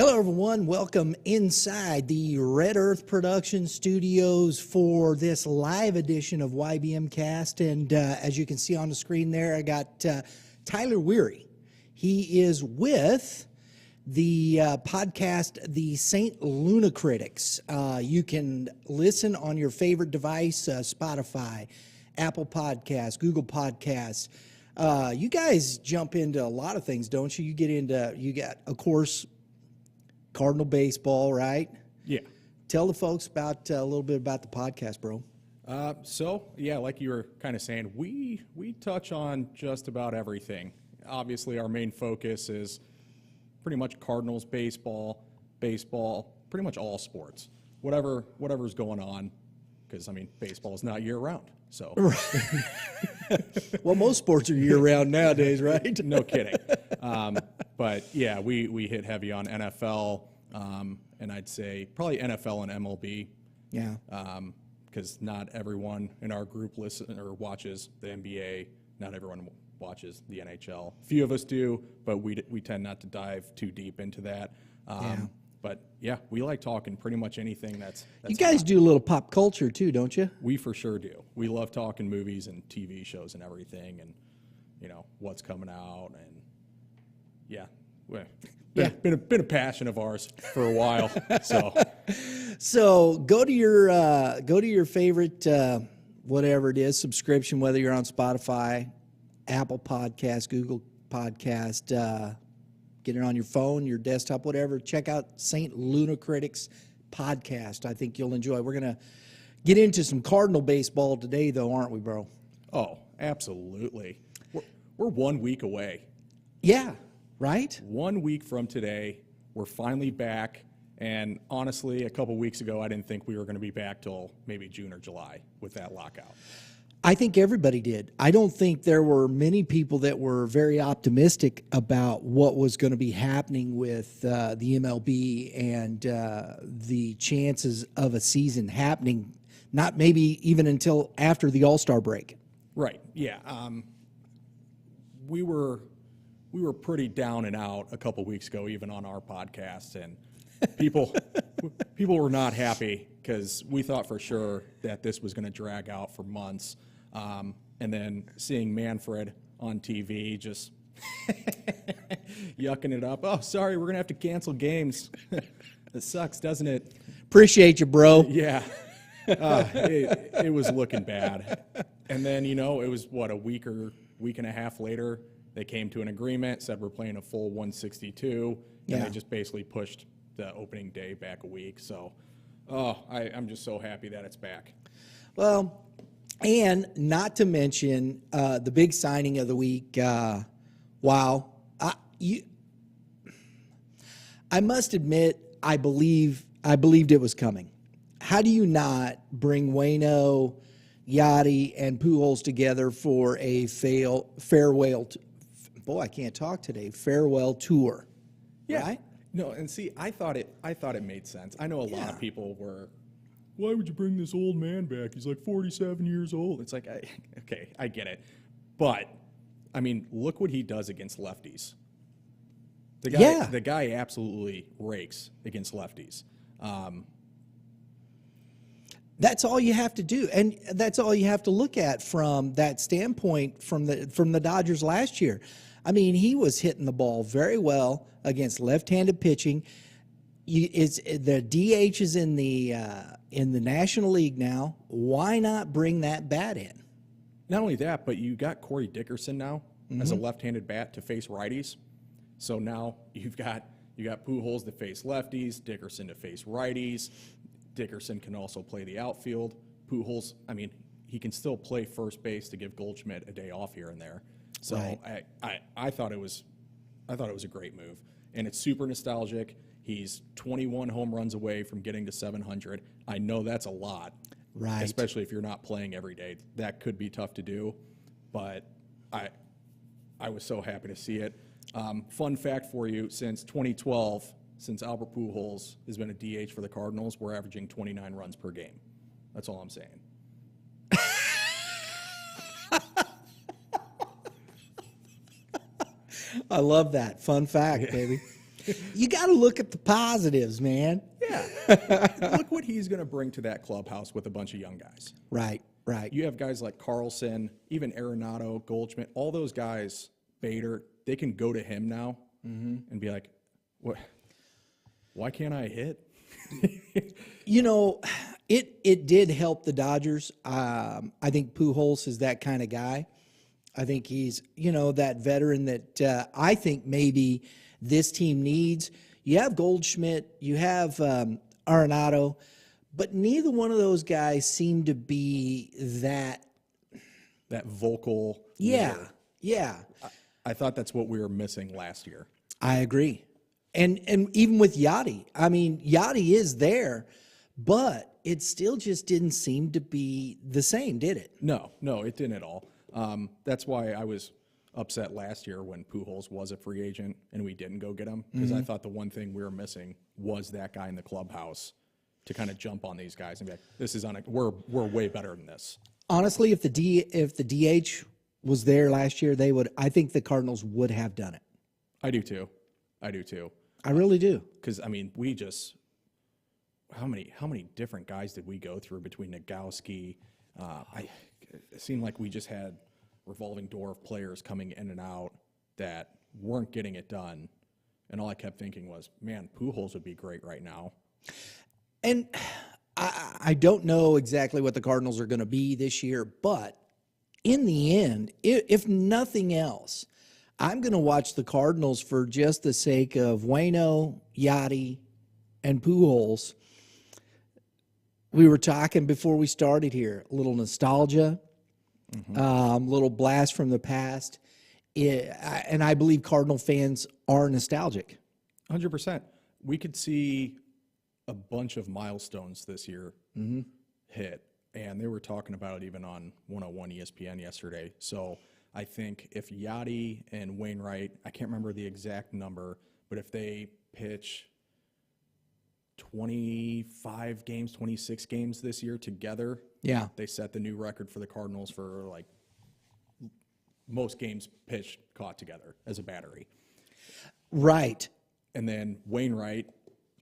Hello, everyone. Welcome inside the Red Earth Production Studios for this live edition of YBMcast. And as you can see on the screen there, I got Tyler Werre. He is with the podcast, the St. Lunacritics. You can listen on your favorite device, Spotify, Apple Podcasts, Google Podcasts. You guys jump into a lot of things, don't you? You got, of course, Cardinal baseball, right? Yeah. Tell the folks about a little bit about the podcast, bro. Like you were kind of saying, we touch on just about everything. Obviously, our main focus is pretty much Cardinals baseball, pretty much all sports, whatever's going on, because baseball is not year round. So, well, most sports are year round nowadays, right? No kidding. But yeah, we hit heavy on NFL, and I'd say probably NFL and MLB. Yeah. Because not everyone in our group listens or watches the NBA. Not everyone watches the NHL. A few of us do, but we tend not to dive too deep into that. But yeah, we like talking pretty much anything that's you guys do a little pop culture too, don't you? We for sure do. We love talking movies and TV shows and everything, and what's coming out, and been a passion of ours for a while. So go to your favorite whatever it is subscription, whether you're on Spotify, Apple Podcast, Google Podcast. Get it on your phone, your desktop, whatever. Check out St. Lunacritics podcast. I think you'll enjoy. We're going to get into some Cardinal baseball today, though, aren't we, bro? Oh, absolutely. We're 1 week away. Yeah, right? 1 week from today, we're finally back. And honestly, a couple weeks ago, I didn't think we were going to be back till maybe June or July with that lockout. I think everybody did. I don't think there were many people that were very optimistic about what was going to be happening with the MLB and the chances of a season happening, not maybe even until after the All-Star break. Right, yeah. We were pretty down and out a couple weeks ago, even on our podcast, and people were not happy because we thought for sure that this was going to drag out for months. And then seeing Manfred on TV just yucking it up. Oh, sorry, we're going to have to cancel games. It sucks, doesn't it? Appreciate you, bro. Yeah. It was looking bad. And then, it was, a week and a half later, they came to an agreement, said we're playing a full 162, and they just basically pushed the opening day back a week. So, I'm just so happy that it's back. Well, and not to mention the big signing of the week. Wow. I must admit, I believed it was coming. How do you not bring Waino, Yachty, and Pujols together for a farewell tour? Yeah. Right? No, and see, I thought it made sense. I know a lot of people were, why would you bring this old man back? He's like 47 years old. It's like, okay, I get it. But, look what he does against lefties. The guy absolutely rakes against lefties. That's all you have to do, and that's all you have to look at from that standpoint from the Dodgers last year. He was hitting the ball very well against left-handed pitching. The DH is in the National League now. Why not bring that bat in? Not only that, but you got Corey Dickerson now as a left-handed bat to face righties. So now you got Pujols to face lefties, Dickerson to face righties. Dickerson can also play the outfield. Pujols, he can still play first base to give Goldschmidt a day off here and there. So right. I thought it was a great move, and it's super nostalgic. He's 21 home runs away from getting to 700. I know that's a lot, right? Especially if you're not playing every day. That could be tough to do, but I was so happy to see it. Fun fact for you: since 2012, since Albert Pujols has been a DH for the Cardinals, we're averaging 29 runs per game. That's all I'm saying. I love that. Fun fact, baby. You got to look at the positives, man. Yeah. Look what he's going to bring to that clubhouse with a bunch of young guys. Right, right. You have guys like Carlson, even Arenado, Goldschmidt, all those guys, Bader, they can go to him now and be like, "What? Why can't I hit?" You know, it did help the Dodgers. I think Pujols is that kind of guy. I think he's, that veteran that I think maybe this team needs. You have Goldschmidt, you have Arenado, but neither one of those guys seem to be that vocal Yeah, leader. yeah. I thought that's what we were missing last year. I agree. And even with Yachty, I mean, Yachty is there, but it still just didn't seem to be the same, did it? No, it didn't at all. That's why I was upset last year when Pujols was a free agent and we didn't go get him, because I thought the one thing we were missing was that guy in the clubhouse to kind of jump on these guys and be like, "This is we're way better than this." Honestly, if the DH was there last year, I think the Cardinals would have done it. I do too. I really do. Because I mean, we just how many different guys did we go through between Nagowski? It seemed like we just had revolving door of players coming in and out that weren't getting it done, and all I kept thinking was, "Man, Pujols would be great right now." And I don't know exactly what the Cardinals are going to be this year, but in the end, if nothing else, I'm going to watch the Cardinals for just the sake of Waino, Yachty, and Pujols. We were talking before we started here, a little nostalgia, little blast from the past. And I believe Cardinal fans are nostalgic. 100%. We could see a bunch of milestones this year hit, and they were talking about it even on 101 ESPN yesterday. So I think if Yachty and Wainwright, I can't remember the exact number, but if they pitch 25 games, 26 games this year together, they set the new record for the Cardinals for like most games pitched caught together as a battery. Right. And then Wainwright,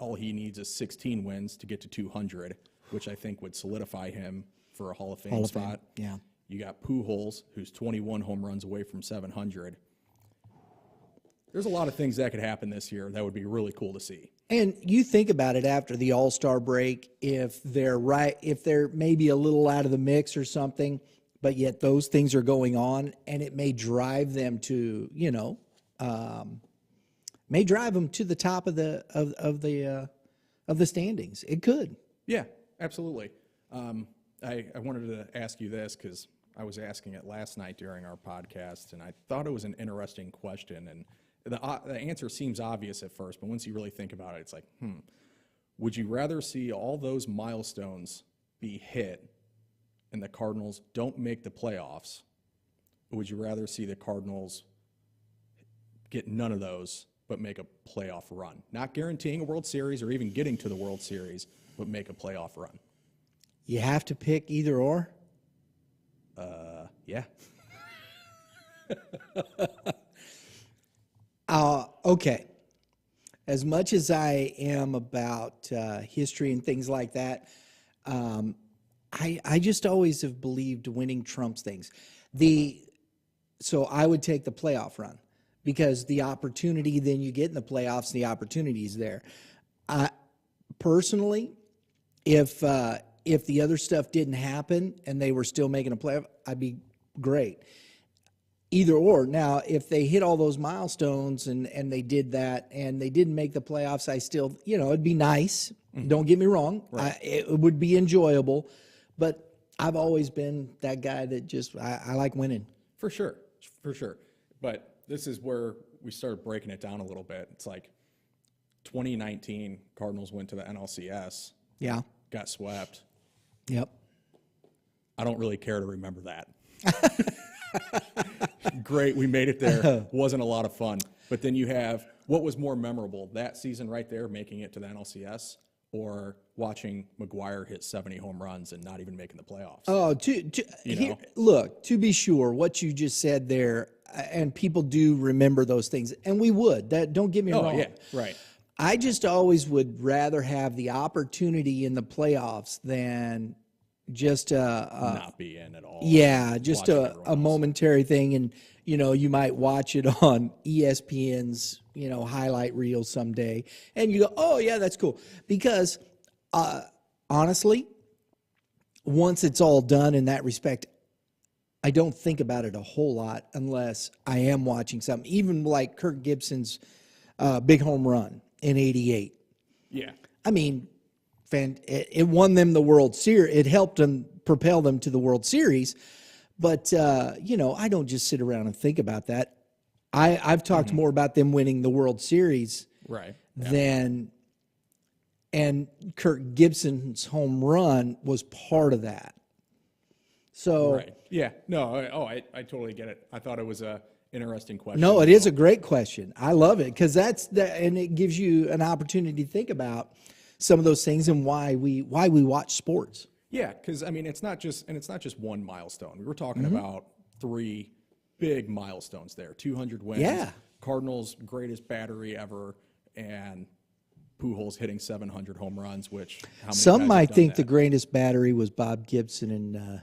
all he needs is 16 wins to get to 200, which I think would solidify him for a Hall of Fame spot. Yeah. You got Pujols, who's 21 home runs away from 700. There's a lot of things that could happen this year that would be really cool to see. And you think about it after the All-Star break, if they're maybe a little out of the mix or something, but yet those things are going on, and it may drive them to, may drive them to the top of the standings. It could. Yeah, absolutely. I wanted to ask you this because I was asking it last night during our podcast, and I thought it was an interesting question. And the answer seems obvious at first, but once you really think about it, it's like, would you rather see all those milestones be hit and the Cardinals don't make the playoffs, or would you rather see the Cardinals get none of those but make a playoff run? Not guaranteeing a World Series or even getting to the World Series, but make a playoff run. You have to pick either or? Yeah. Okay. As much as I am about history and things like that, I just always have believed winning trumps things. So I would take the playoff run because the opportunity then you get in the playoffs, the opportunity is there. Personally, if the other stuff didn't happen and they were still making a playoff, I'd be great. Either or. Now, if they hit all those milestones and they did that and they didn't make the playoffs, I still, it'd be nice. Don't get me wrong. Right. It would be enjoyable. But I've always been that guy that just, I like winning. For sure. But this is where we started breaking it down a little bit. It's like 2019, Cardinals went to the NLCS. Yeah. Got swept. Yep. I don't really care to remember that. Great, we made it there. Wasn't a lot of fun. But then you have, what was more memorable, that season right there, making it to the NLCS, or watching McGuire hit 70 home runs and not even making the playoffs? Oh, look, to be sure, what you just said there, and people do remember those things, and we would. That don't get me Oh, wrong. yeah, right. I just always would rather have the opportunity in the playoffs than just Not be in at all. just watching a everyone else. momentary thing, and you might watch it on ESPN's highlight reel someday, and you go, oh yeah, that's cool, because honestly, once it's all done in that respect, I don't think about it a whole lot unless I am watching something, even like Kirk Gibson's big home run in '88. Yeah. I mean, it won them the World Series. It helped them propel them to the World Series. But, I don't just sit around and think about that. I've talked more about them winning the World Series Right. and Kirk Gibson's home run was part of that. So, Right. Yeah. No. I totally get it. I thought it was a interesting question. no, it is a great question. I love it because and it gives you an opportunity to think about some of those things and why we watch sports. Yeah, because I mean, it's not just one milestone. We were talking Mm-hmm. about 3 big milestones there: 200 wins, Yeah. Cardinals' greatest battery ever, and Pujols hitting 700 home runs. Which how many Some guys have might done think that? the greatest battery was Bob Gibson and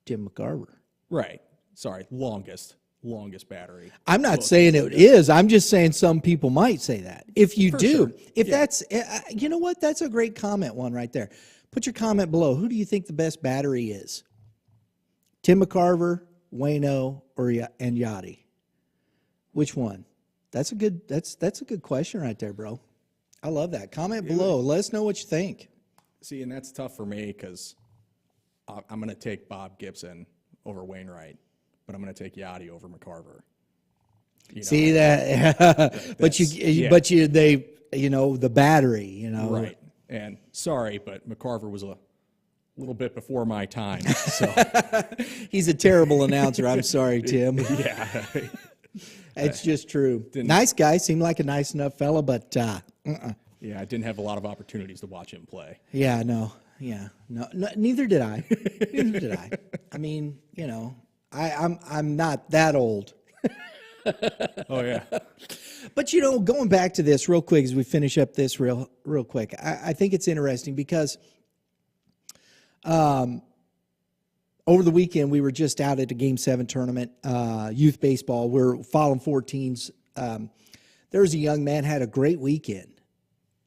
Jim McCarver. Right. Sorry, longest battery. I'm not saying it is. I'm just saying some people might say that. If you do, sure. if Yeah. that's, you know what? That's a great comment one right there. Put your comment below. Who do you think the best battery is? Tim McCarver, Waino, and Yachty? Which one? That's a good question right there, bro. I love that. Comment below. Let us know what you think. See, and that's tough for me because I'm going to take Bob Gibson over Wainwright, but I'm going to take Yachty over McCarver. See that? The battery, Right. And sorry, but McCarver was a little bit before my time. So He's a terrible announcer. I'm sorry, Tim. yeah, It's just true. Nice guy. Seemed like a nice enough fella, but yeah, I didn't have a lot of opportunities to watch him play. yeah, no. Neither did I. Neither did I. I mean, I'm not that old. Oh yeah, But going back to this real quick as we finish up this real quick, I think it's interesting because over the weekend we were just out at a Game 7 tournament, youth baseball. We're following 14s. There was a young man, had a great weekend.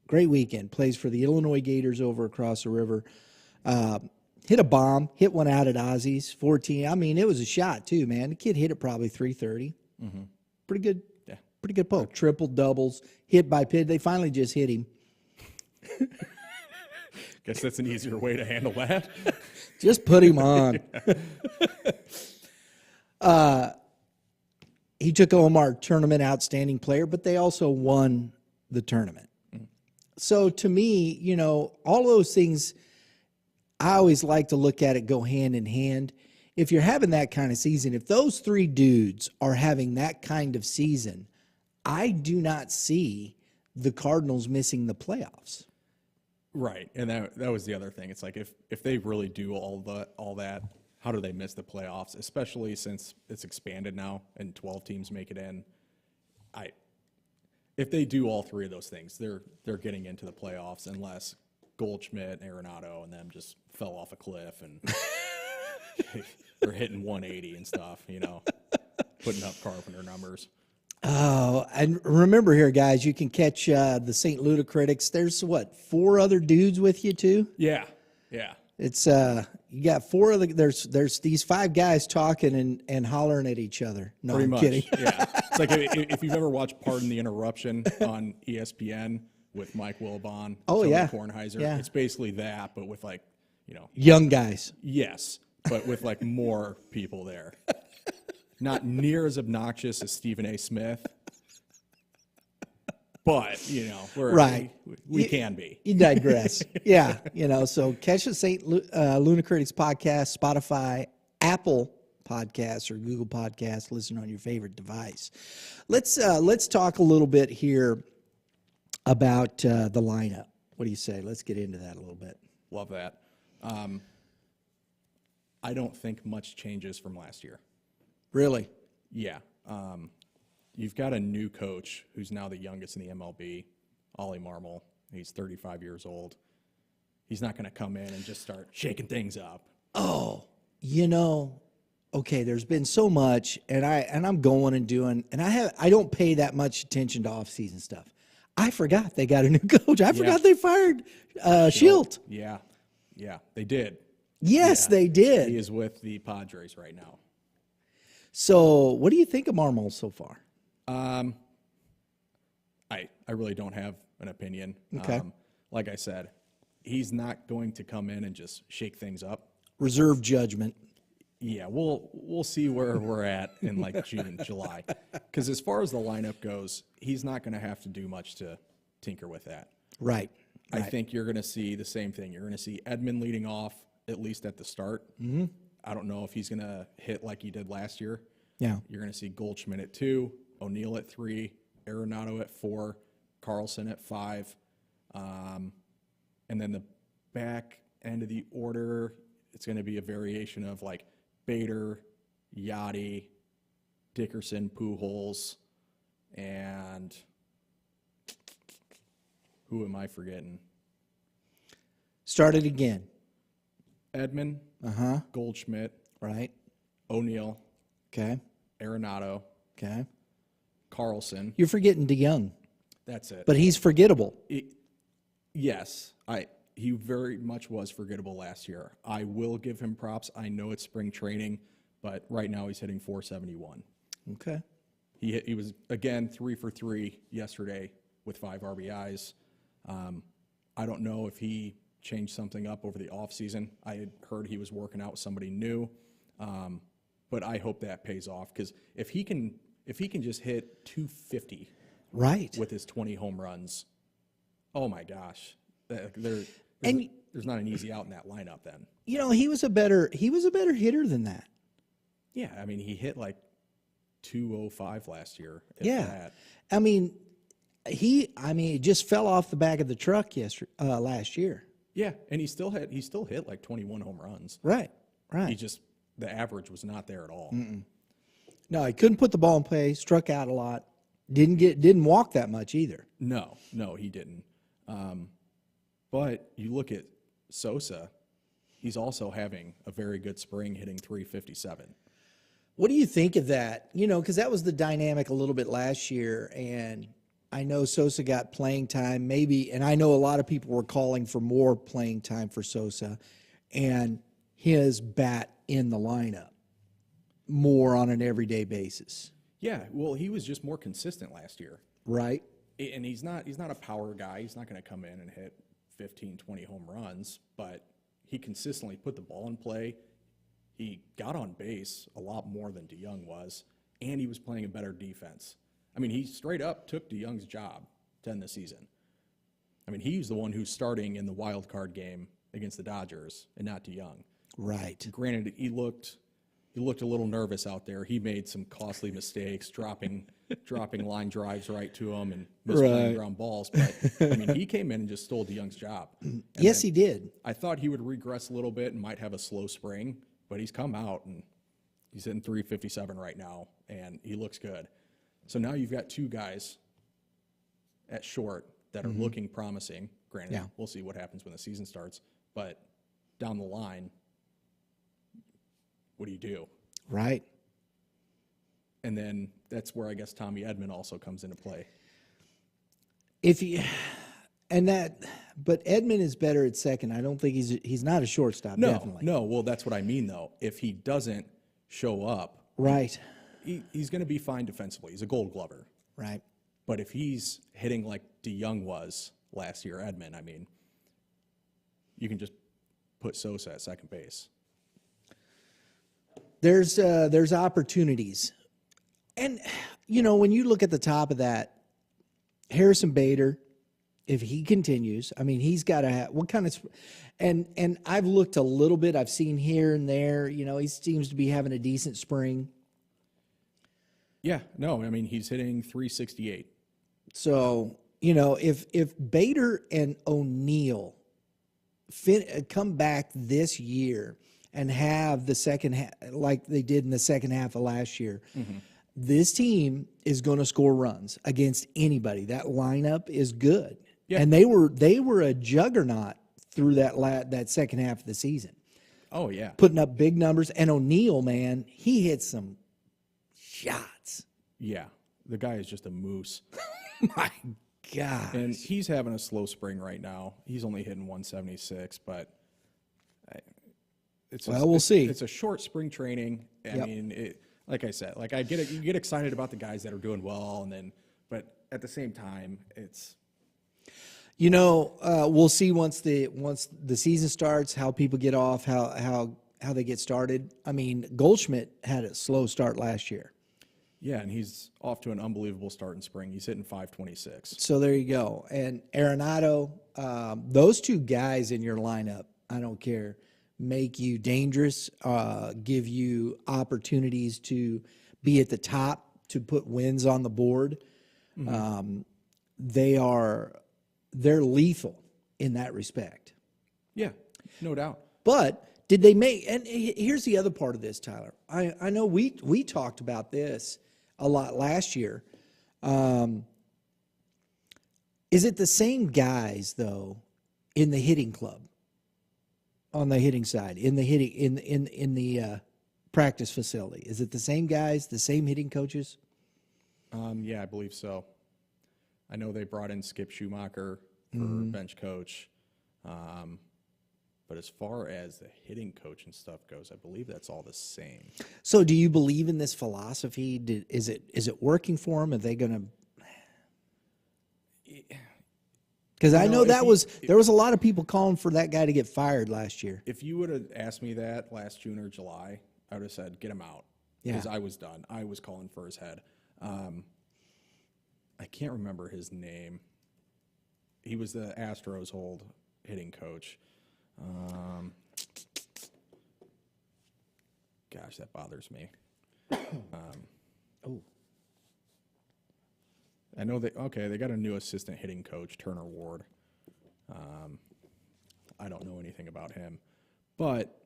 Great weekend. Plays for the Illinois Gators over across the river. Hit a bomb, hit one out at Ozzy's, 14. I mean, it was a shot too, man. The kid hit it probably 330. Mm-hmm. Pretty good. Yeah. Pretty good poke. Triple, doubles, hit by pitch. They finally just hit him. guess that's an easier way to handle that. Just put him on. He took home our tournament outstanding player, but they also won the tournament. Mm-hmm. So to me, all those things, I always like to look at it go hand in hand. If you're having that kind of season, if those 3 dudes are having that kind of season, I do not see the Cardinals missing the playoffs. Right, and that was the other thing. It's like if they really do all that, how do they miss the playoffs? Especially since it's expanded now and 12 teams make it in. If they do all 3 of those things, they're getting into the playoffs unless Goldschmidt, Arenado, and them just fell off a cliff and they're hitting 180 and stuff. Putting up Carpenter numbers. Oh, and remember here, guys, you can catch the St. Lunacritics. There's 4 other dudes with you too? Yeah. It's you got 4 of the there's these 5 guys talking and hollering at each other. No, Pretty I'm much. kidding. Yeah. It's like if you've ever watched Pardon the Interruption on ESPN with Mike Wilbon, Tony Kornheiser, Yeah. it's basically that, but with Young guys. yes, but with more people there. Not near as obnoxious as Stephen A. Smith, but we're Right. we can be. You digress. Yeah, so catch the St. Lunacritics podcast, Spotify, Apple Podcasts, or Google Podcasts. Listen on your favorite device. Let's talk a little bit here about the lineup. What do you say? Let's get into that a little bit. Love that. I don't think much changes from last year. Really? Yeah, You've got a new coach who's now the youngest in the MLB, Ollie Marmol. He's 35 years old. He's not going to come in and just start shaking things up. Oh, okay, there's been so much, and I'm going and doing, and I don't pay that much attention to off-season stuff. I forgot they got a new coach. I forgot they fired Schilt. Yeah, they did. Yes, they did. He is with the Padres right now. So, what do you think of Marmol so far? I really don't have an opinion. Okay. Like I said, he's not going to come in and just shake things up. Reserve judgment. Yeah, we'll see where we're at in like June, July. Because as far as the lineup goes, he's not going to have to do much to tinker with that. Right. I think you're going to see the same thing. You're going to see Edman leading off, at least at the start. Mm-hmm. I don't know if he's going to hit like he did last year. Yeah. You're going to see Goldschmidt at 2, O'Neill at 3, Arenado at 4, Carlson at 5. And then the back end of the order, it's going to be a variation of like Bader, Yachty, Dickerson, Pujols, and who am I forgetting? Start it again. Edman, Goldschmidt, Right. O'Neill, Okay. Arenado, Okay. Carlson. You're forgetting DeYoung, That's it. but he's forgettable. Yes, he very much was forgettable last year. I will give him props. I know it's spring training, but right now he's hitting 471. Okay. He was, again, 3 for 3 yesterday with 5 RBIs. I don't know if he changed something up over the offseason. I had heard he was working out with somebody new, but I hope that pays off because if he can just hit 250 Right. with his 20 home runs, oh my gosh, there's not an easy out in that lineup then. He was a better hitter than that. Yeah, I mean he hit like 205 last year. Yeah. That. I mean, it just fell off the back of the truck last year. Yeah, and he still hit like 21 home runs. Right. The average was not there at all. No, he couldn't put the ball in play, struck out a lot, didn't walk that much either. No, he didn't. But you look at Sosa, he's also having a very good spring, hitting 357. What do you think of that? Because that was the dynamic a little bit last year, and I know Sosa got playing time, maybe, and I know a lot of people were calling for more playing time for Sosa, and his bat in the lineup more on an everyday basis. Yeah, well, he was just more consistent last year. Right. And he's not a power guy. He's not going to come in and hit 15, 20 home runs, but he consistently put the ball in play. He got on base a lot more than DeYoung was, and he was playing a better defense. I mean, he straight up took DeYoung's job to end the season. I mean, he's the one who's starting in the wild card game against the Dodgers and not DeYoung. Right. Granted, he looked a little nervous out there. He made some costly mistakes, dropping line drives right to him and misplaying ground balls. But I mean, he came in and just stole DeYoung's job. Yes, he did. I thought he would regress a little bit and might have a slow spring, but he's come out and he's hitting 357 right now, and he looks good. So now you've got 2 guys at short that are looking promising. Granted, we'll see what happens when the season starts, but down the line, what do you do? Right. And then that's where I guess Tommy Edman also comes into play. But Edman is better at second. I don't think he's not a shortstop. Definitely. No. Well, that's what I mean though. If he doesn't show up, right, he's going to be fine defensively. He's a Gold Glover. Right. But if he's hitting like DeYoung was last year, Edman, I mean, you can just put Sosa at second base. There's opportunities, and when you look at the top of that, Harrison Bader, if he continues, I mean, he's got to have what kind of, and I've looked a little bit. I've seen here and there. He seems to be having a decent spring. Yeah, no, I mean he's hitting 368. So if Bader and O'Neill come back this year and have the second half like they did in the second half of last year, this team is going to score runs against anybody. That lineup is good. Yeah. And they were a juggernaut through that second half of the season, Oh, yeah. putting up big numbers. And O'Neal, man, he hit some shots. Yeah. The guy is just a moose. My God. And he's having a slow spring right now. He's only hitting 176, but we'll see. It's a short spring training. I mean, like I said, like I get it. You get excited about the guys that are doing well, but at the same time, it's. We'll see once the season starts, how people get off, how they get started. I mean, Goldschmidt had a slow start last year. Yeah, and he's off to an unbelievable start in spring. He's hitting 526. So there you go. And Arenado, those two guys in your lineup, I don't care, make you dangerous, give you opportunities to be at the top, to put wins on the board. Mm-hmm. They're lethal in that respect. Yeah, no doubt. But did they make? And here's the other part of this, Tyler. I know we talked about this a lot last year. Is it the same guys though in the hitting club, on the hitting side, in the practice facility? Is it the same guys, the same hitting coaches? Yeah, I believe so. I know they brought in Skip Schumacher for bench coach. But as far as the hitting coach and stuff goes, I believe that's all the same. So do you believe in this philosophy? Is it working for them? Are they going to? Because I know there was a lot of people calling for that guy to get fired last year. If you would have asked me that last June or July, I would have said, get him out. Because I was done. I was calling for his head. I can't remember his name. He was the Astros' old hitting coach. Gosh, that bothers me. I know they got a new assistant hitting coach, Turner Ward. I don't know anything about him, but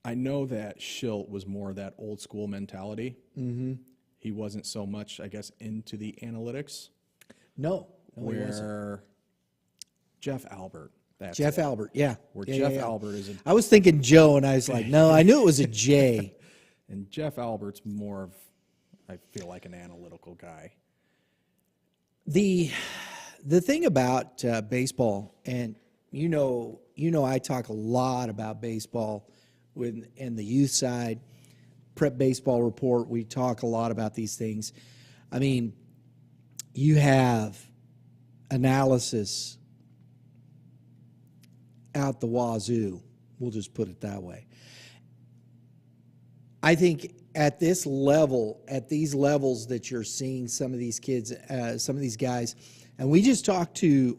I know that Schilt was more of that old school mentality. Mm-hmm. He wasn't so much, I guess, into the analytics. No, where Jeff Albert. Jeff Albert, yeah. Albert is I was thinking Joe, and I was like, no, I knew it was a J. And Jeff Albert's more of, I feel like, an analytical guy. The thing about baseball, and I talk a lot about baseball in the youth side, Prep Baseball Report, we talk a lot about these things. I mean, you have analysis out the wazoo. We'll just put it that way. I think at this level, at these levels that you're seeing some of these kids, some of these guys, and we talked to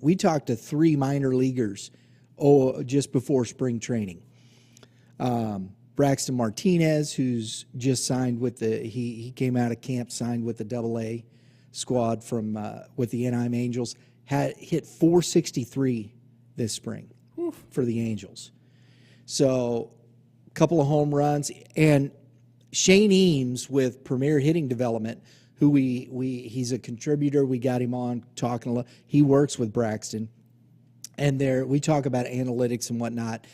3 minor leaguers just before spring training. Braxton Martinez, who's just signed with he came out of camp, signed with the AA squad with the Anaheim Angels, had hit 463 this spring for the Angels. So a couple of home runs. And Shane Eames with Premier Hitting Development, who he's a contributor. We got him on talking a lot. He works with Braxton. And we talk about analytics and whatnot,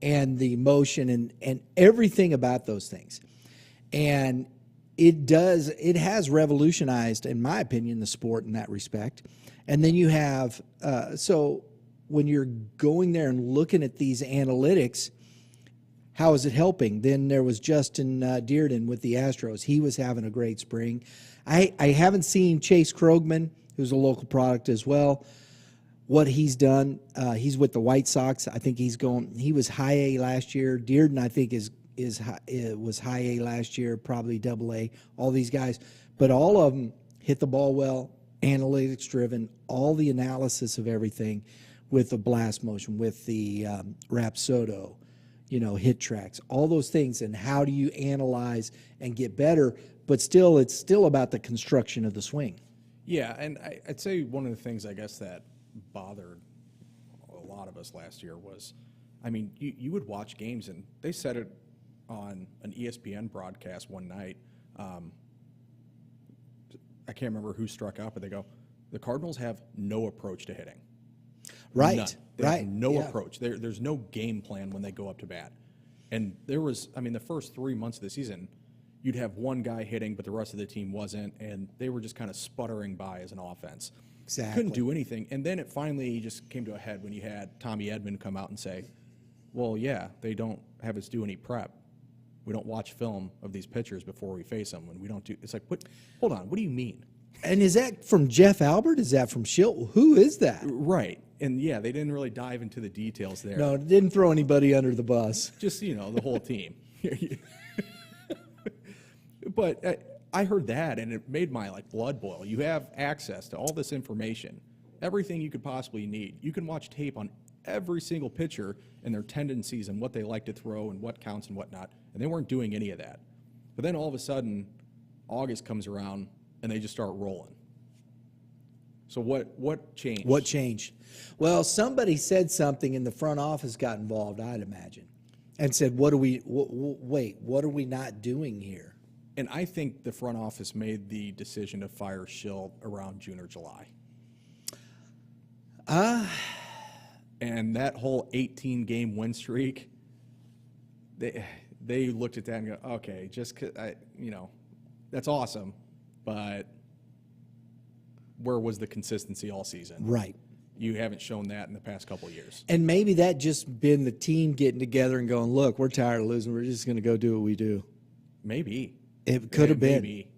and the motion and everything about those things. And it has revolutionized, in my opinion, the sport in that respect. And then you have, so when you're going there and looking at these analytics, how is it helping? Then there was Justin Dearden with the Astros. He was having a great spring. I haven't seen Chase Krogman, who's a local product as well, what he's done. He's with the White Sox. I think he was high A last year. Dearden, I think, was high A last year, probably AA, all these guys. But all of them hit the ball well, analytics driven, all the analysis of everything with the blast motion, with the Rapsodo, hit tracks, all those things. And how do you analyze and get better? But still, it's still about the construction of the swing. Yeah, and I'd say one of the things, I guess, that bothered a lot of us last year was, I mean, you would watch games, and they said it on an ESPN broadcast one night. can't remember who struck out, but they go, the Cardinals have no approach to hitting. Right. None. They Right. have no Yeah. approach. There's no game plan when they go up to bat. And there was, I mean, the first 3 months of the season, you'd have one guy hitting, but the rest of the team wasn't, and they were just kind of sputtering by as an offense. Exactly. Couldn't do anything. And then it finally just came to a head when you had Tommy Edman come out and say, well, yeah, they don't have us do any prep. We don't watch film of these pitchers before we face them, and we don't do. It's like, what? Hold on, what do you mean? And is that from Jeff Albert? Is that from Schilt? Who is that? Right. And yeah, they didn't really dive into the details there. No, didn't throw anybody under the bus. Just, the whole team. But I heard that, and it made my blood boil. You have access to all this information, everything you could possibly need. You can watch tape on every single pitcher and their tendencies and what they like to throw and what counts and whatnot, and they weren't doing any of that. But then all of a sudden, August comes around, and they just start rolling. So what changed? What changed? Well, somebody said something, and the front office got involved, I'd imagine, and said, what are we not doing here? And I think the front office made the decision to fire Schilt around June or July. And that whole 18-game win streak, they looked at that and go, okay, that's awesome, but where was the consistency all season? Right. You haven't shown that in the past couple of years. And maybe that just been the team getting together and going, look, we're tired of losing. We're just going to go do what we do. Maybe. It could have been. Maybe.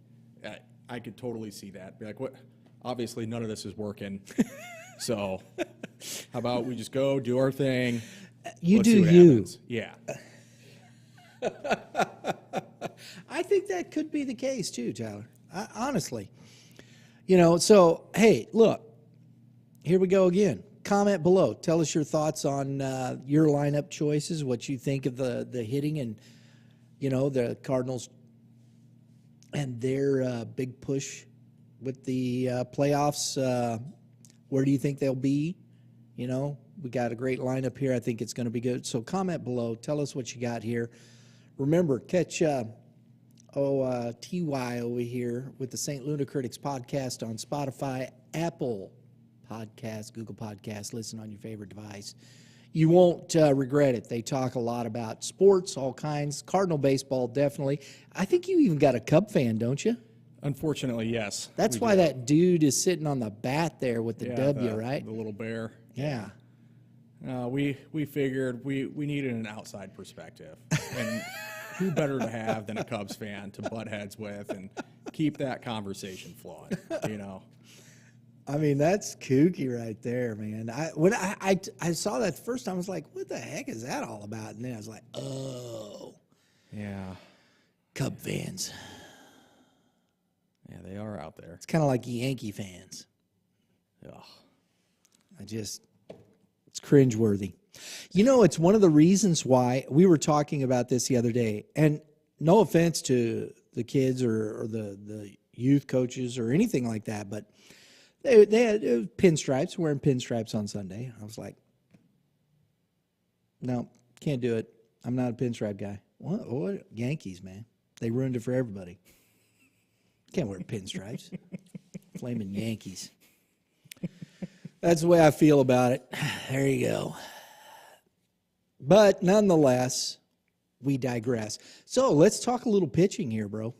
I could totally see that. Be like, what? Obviously, none of this is working. So how about we just go do our thing? You Let's do see what you. happens. Yeah. I think that could be the case too, Tyler. Honestly. So, hey, look, here we go again. Comment below. Tell us your thoughts on your lineup choices, what you think of the hitting and, the Cardinals and their big push with the playoffs. Where do you think they'll be? We got a great lineup here. I think it's going to be good. So comment below. Tell us what you got here. Remember, catch TY over here with the St. Lunacritics podcast on Spotify, Apple Podcasts, Google Podcasts. Listen on your favorite device. You won't regret it. They talk a lot about sports, all kinds. Cardinal baseball, definitely. I think you even got a Cub fan, don't you? Unfortunately, yes. That's why that dude is sitting on the bat there with the W, right? The little bear. Yeah. We figured we needed an outside perspective. And who better to have than a Cubs fan to butt heads with and keep that conversation flowing, I mean, that's kooky right there, man. When I saw that the first time, I was like, what the heck is that all about? And then I was like, oh. Yeah. Cub fans. Yeah, they are out there. It's kind of like Yankee fans. Ugh. It's cringeworthy. It's one of the reasons why we were talking about this the other day, and no offense to the kids or the youth coaches or anything like that, but they had pinstripes, wearing pinstripes on Sunday. I was like, no, can't do it. I'm not a pinstripe guy. What? Yankees, man. They ruined it for everybody. Can't wear pinstripes. Flaming Yankees. That's the way I feel about it. There you go. But nonetheless, we digress. So let's talk a little pitching here, bro.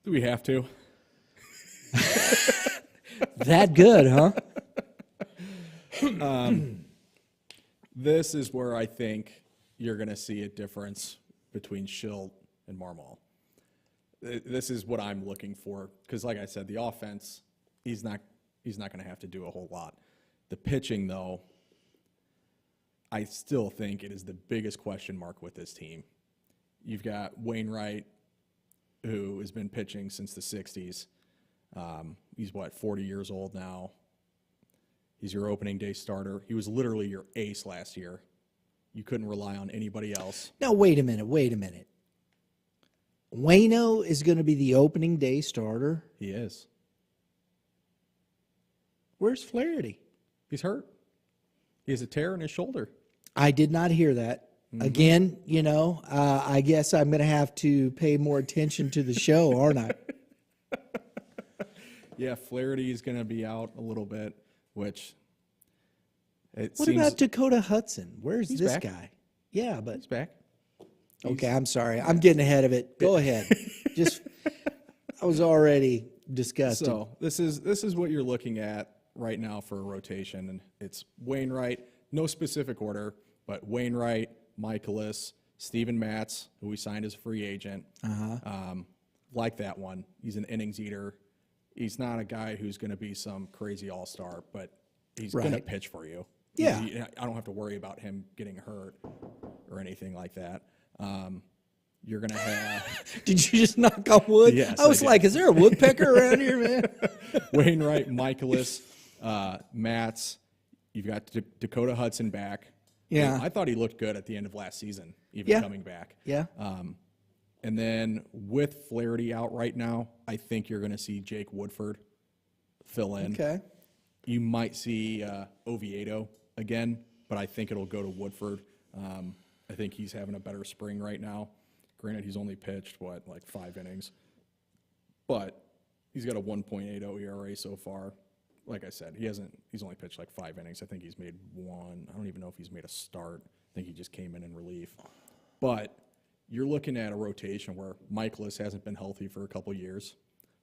Do we have to? That good, huh? This is where I think you're going to see a difference between Schilt and Marmol. This is what I'm looking for because, like I said, the offense, he's not going to have to do a whole lot. The pitching, though, I still think it is the biggest question mark with this team. You've got Wainwright, who has been pitching since the 60s. He's, 40 years old now. He's your opening day starter. He was literally your ace last year. You couldn't rely on anybody else. Now, wait a minute. Waino is going to be the opening day starter? He is. Where's Flaherty? He's hurt. He has a tear in his shoulder. I did not hear that. Mm-hmm. Again, I guess I'm going to have to pay more attention to the show, aren't I? Yeah, Flaherty is going to be out a little bit, which it What seems about Dakota Hudson? Where's He's this back. guy? Yeah, but he's back. okay, I'm sorry. I'm getting ahead of it. Go ahead. Just I was already disgusted. So this is what you're looking at right now for a rotation, and it's Wainwright, no specific order, but Wainwright, Michaelis, Steven Matz, who we signed as a free agent. Like that one. He's an innings eater. He's not a guy who's going to be some crazy all-star, but he's going to Right. pitch for you. Yeah. I don't have to worry about him getting hurt or anything like that. You're going to have Did you just knock on wood? Yes, I was I did. like, is there a woodpecker around here, man? Wainwright, Michaelis, Matz. You've got Dakota Hudson back. Yeah. I thought he looked good at the end of last season, even coming back. Yeah. And then with Flaherty out right now, I think you're going to see Jake Woodford fill in. Okay. You might see Oviedo again, but I think it'll go to Woodford. I think he's having a better spring right now. Granted, he's only pitched, like 5 innings. But he's got a 1.80 ERA so far. Like I said, he's only pitched like 5 innings. I think he's made one. I don't even know if he's made a start. I think he just came in relief. But you're looking at a rotation where Michaelis hasn't been healthy for a couple years.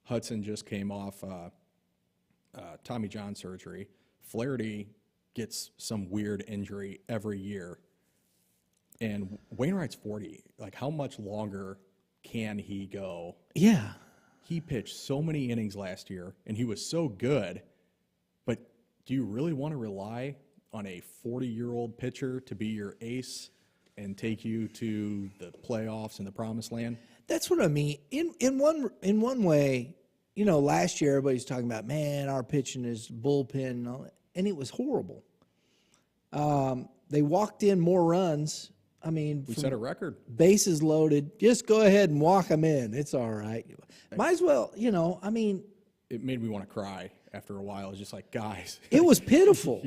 Hudson just came off Tommy John surgery. Flaherty gets some weird injury every year. And Wainwright's 40. Like, how much longer can he go? Yeah. He pitched so many innings last year, and he was so good. But do you really want to rely on a 40-year-old pitcher to be your ace and take you to the playoffs and the promised land? That's what I mean. In one way, last year everybody's talking about, man, our pitching is bullpen and all that, and it was horrible. They walked in more runs. I mean, We set a record. bases loaded. Just go ahead and walk them in. It's all right. Might as well, I mean, It made me want to cry after a while. It's just like, guys, it was pitiful.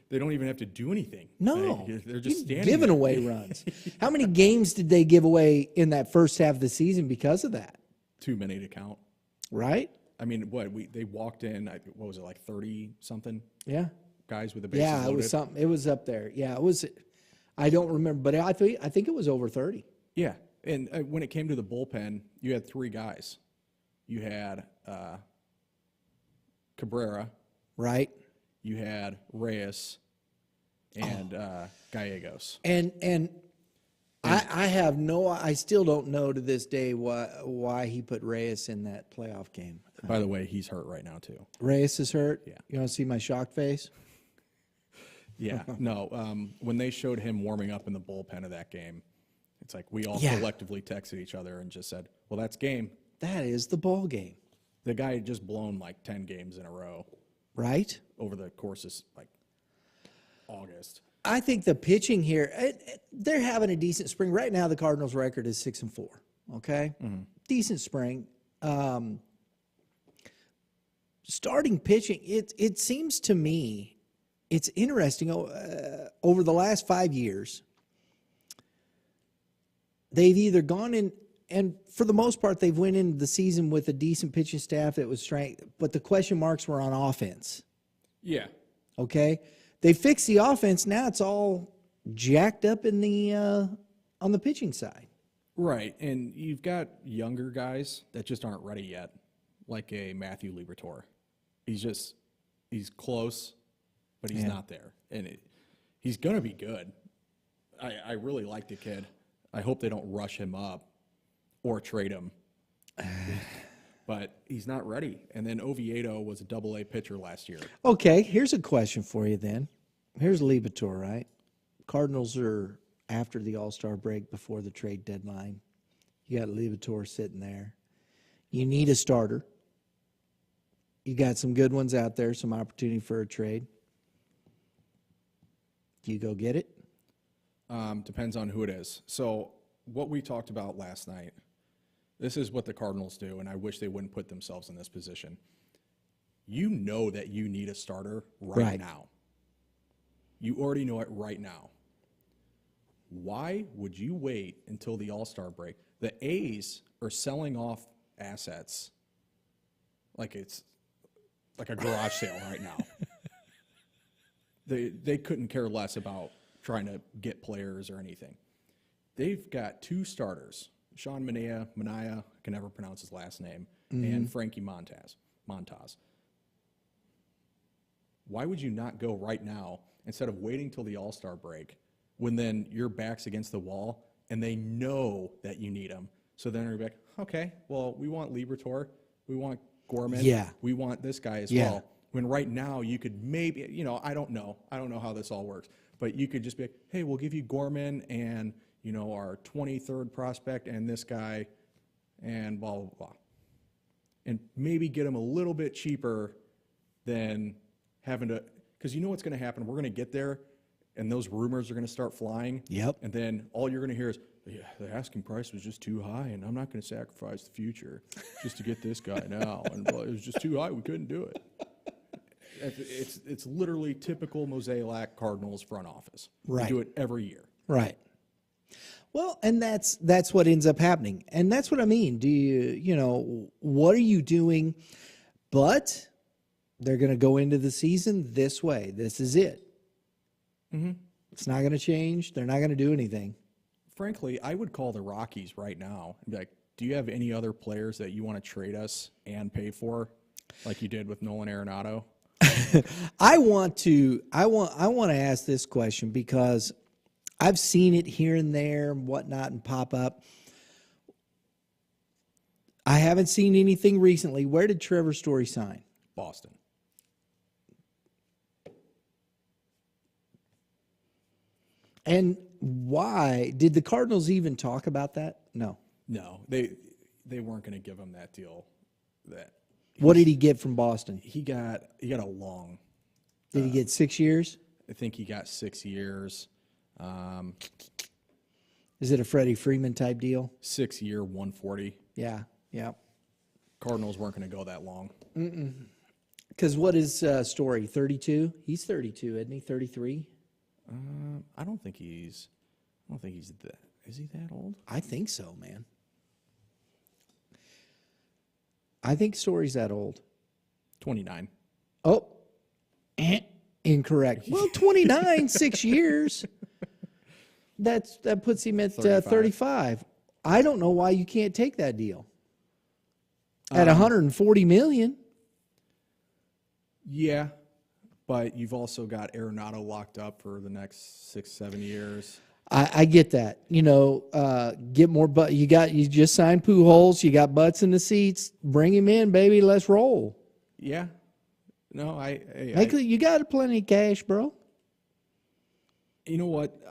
they don't even have to do anything. No, They're just standing giving there. away runs. How many games did they give away in that first half of the season because of that? Too many to count. Right? I mean, they walked in, what was it, like 30-something Yeah. guys with the bases Yeah, loaded? it was something. It was up there. Yeah, it was. I don't remember, but I think it was over 30. Yeah, and when it came to the bullpen, you had 3 guys. You had Cabrera, Right. you had Reyes, and Gallegos. And I still don't know to this day why he put Reyes in that playoff game. By the way, he's hurt right now too. Reyes is hurt. Yeah. You want to see my shocked face? Yeah, no. When they showed him warming up in the bullpen of that game, it's like we all Yeah. collectively texted each other and just said, "Well, that's game." That is the ball game, The guy had just blown like 10 games in a row right? over the course of like August. I think the pitching here, they're having a decent spring. Right now, the Cardinals' record is 6-4. Okay, decent spring. Starting pitching, it seems to me, it's interesting. Over the last 5 years, they've either gone in, and for the most part, they've went into the season with a decent pitching staff that was strength, but the question marks were on offense. Yeah, Okay, they fixed the offense. Now it's all jacked up in the on the pitching side. right. And you've got younger guys that just aren't ready yet, like a Matthew Liberatore. He's close, but he's not there. And he's going to be good. I really like the kid. I hope they don't rush him up or trade him. But he's not ready. And then Oviedo was a Double-A pitcher last year. Okay, here's a question for you then. Here's Libator, right? Cardinals are after the All-Star break, before the trade deadline. You got Libator sitting there. You need a starter. You got some good ones out there, some opportunity for a trade. Do you go get it? Depends on who it is. So what we talked about last night, this is what the Cardinals do, and I wish they wouldn't put themselves in this position. You know that you need a starter right now. You already know it right now. Why would you wait until the All-Star break? The A's are selling off assets like it's like a garage sale right now. They couldn't care less about trying to get players or anything. They've got 2 starters, Sean Mania, I can never pronounce his last name, and Frankie Montaz. Why would you not go right now instead of waiting till the All-Star break when then your back's against the wall and they know that you need them? So then they're like, okay, well, we want Liberatore, we want Gorman, we want this guy as well. When right now you could maybe, you know, I don't know how this all works, but you could just be like, hey, we'll give you Gorman and, you know, our 23rd prospect and this guy and blah, blah, blah. And maybe get him a little bit cheaper than having to, because you know what's going to happen. We're going to get there, and those rumors are going to start flying. Yep. And then all you're going to hear is, yeah, the asking price was just too high, and I'm not going to sacrifice the future just to get this guy now. And well, it was just too high. We couldn't do it. It's literally typical Mosaic Cardinals front office. Right. They do it every year. Right. Well, and that's what ends up happening. And that's what I mean. Do you know, what are you doing? But they're going to go into the season this way. This is it. It's not going to change. They're not going to do anything. Frankly, I would call the Rockies right now and be like, do you have any other players that you want to trade us and pay for like you did with Nolan Arenado? I want to ask this question because I've seen it here and there and whatnot and pop up. I haven't seen anything recently. Where did Trevor Story sign? Boston. And why? Did the Cardinals even talk about that? No. No, they weren't going to give him that deal. What did he get from Boston? He got a long. Did he get 6 years? I think he got 6 years. Is it a Freddie Freeman type deal? 6 year, 140. Yeah. Cardinals weren't going to go that long. Because what is Story? 32? He's 32, isn't he? 33? I don't think he's that. Is he that old? I think so, man. I think Story's that old. 29. Oh, incorrect. Well, 29, 6 years. That puts him at 35. I don't know why you can't take that deal at $140 million. Yeah, but you've also got Arenado locked up for the next 6-7 years. I get that. You know, get more but you just signed Pujols, you got butts in the seats. Bring him in, baby. Let's roll. Yeah. No, you got plenty of cash, bro. You know what?